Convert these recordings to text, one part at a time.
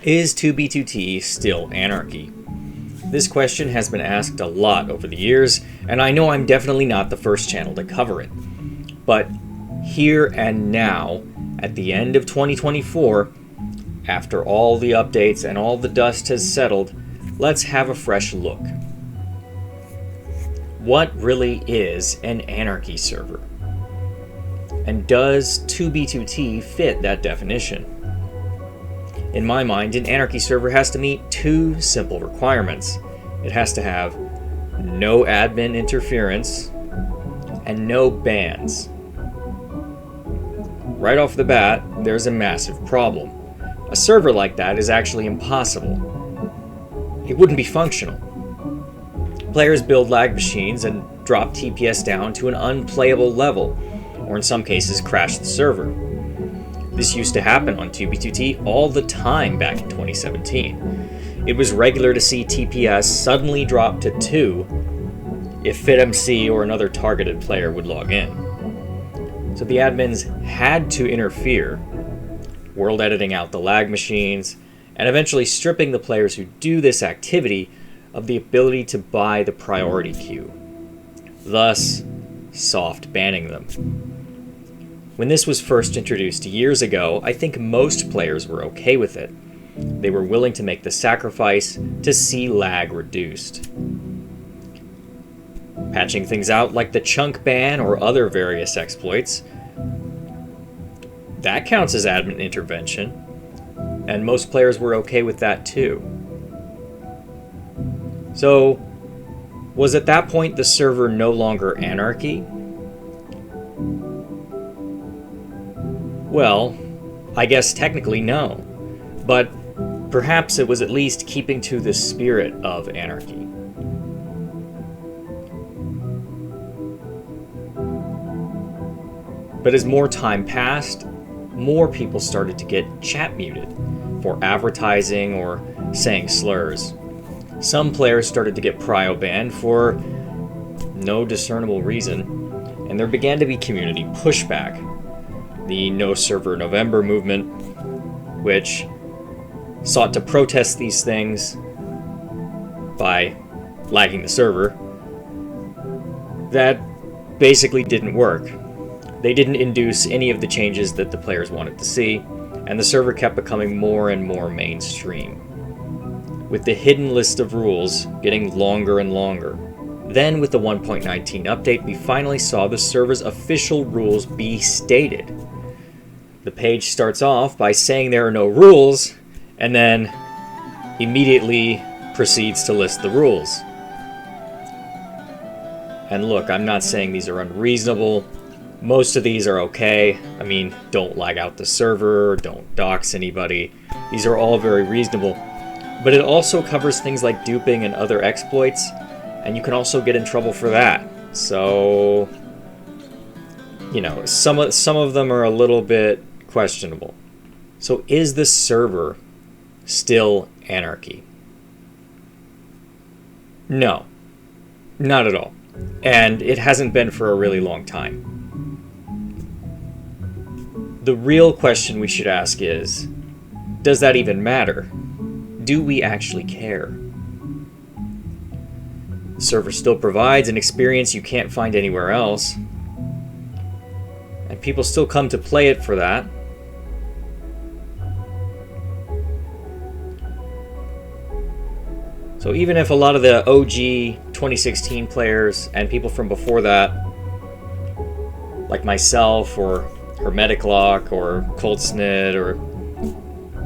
Is 2B2T still anarchy? This question has been asked a lot over the years, and I know I'm definitely not the first channel to cover it. But here and now, at the end of 2024, after all the updates and all the dust has settled, let's have a fresh look. What really is an anarchy server? And does 2B2T fit that definition? In my mind, an anarchy server has to meet two simple requirements. It has to have no admin interference and no bans. Right off the bat, there's a massive problem. A server like that is actually impossible. It wouldn't be functional. Players build lag machines and drop TPS down to an unplayable level, or in some cases crash the server. This used to happen on 2B2T all the time back in 2017. It was regular to see TPS suddenly drop to 2 if FitMC or another targeted player would log in. So the admins had to interfere, world editing out the lag machines, and eventually stripping the players who do this activity of the ability to buy the priority queue, thus soft banning them. When this was first introduced years ago, I think most players were okay with it. They were willing to make the sacrifice to see lag reduced. Patching things out like the chunk ban or other various exploits, that counts as admin intervention, and most players were okay with that too. So, was at that point the server no longer anarchy? Well, I guess technically no, but perhaps it was at least keeping to the spirit of anarchy. But as more time passed, more people started to get chat muted for advertising or saying slurs. Some players started to get prio banned for no discernible reason, and there began to be community pushback. The No Server November movement, which sought to protest these things by lagging the server, that basically didn't work. They didn't induce any of the changes that the players wanted to see, and the server kept becoming more and more mainstream, with the hidden list of rules getting longer and longer. Then, with the 1.19 update, we finally saw the server's official rules be stated. The page starts off by saying there are no rules, and then immediately proceeds to list the rules. And look, I'm not saying these are unreasonable. Most of these are okay. I mean, don't lag out the server, don't dox anybody. These are all very reasonable. But it also covers things like duping and other exploits, and you can also get in trouble for that. So, you know, some of them are a little bit questionable. So is the server still anarchy? No, not at all. And it hasn't been for a really long time. The real question we should ask is, does that even matter? Do we actually care? The server still provides an experience you can't find anywhere else, and people still come to play it for that. So even if a lot of the OG 2016 players and people from before that, like myself or Hermetic Lock or Coltsnit or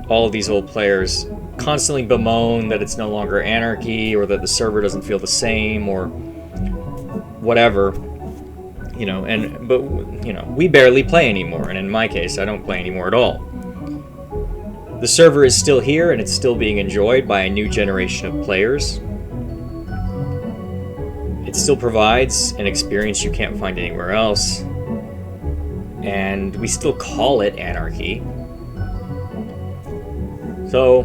all of these old players, constantly bemoan that it's no longer anarchy or that the server doesn't feel the same or whatever, but we barely play anymore, and in my case I don't play anymore at all. The server is still here and it's still being enjoyed by a new generation of players. It still provides an experience you can't find anywhere else, and we still call it anarchy. So,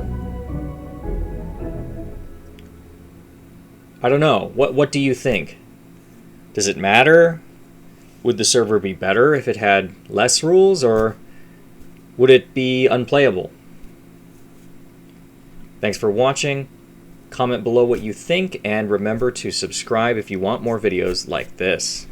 I don't know. What do you think? Does it matter? Would the server be better if it had less rules, or would it be unplayable? Thanks for watching. Comment below what you think, and remember to subscribe if you want more videos like this.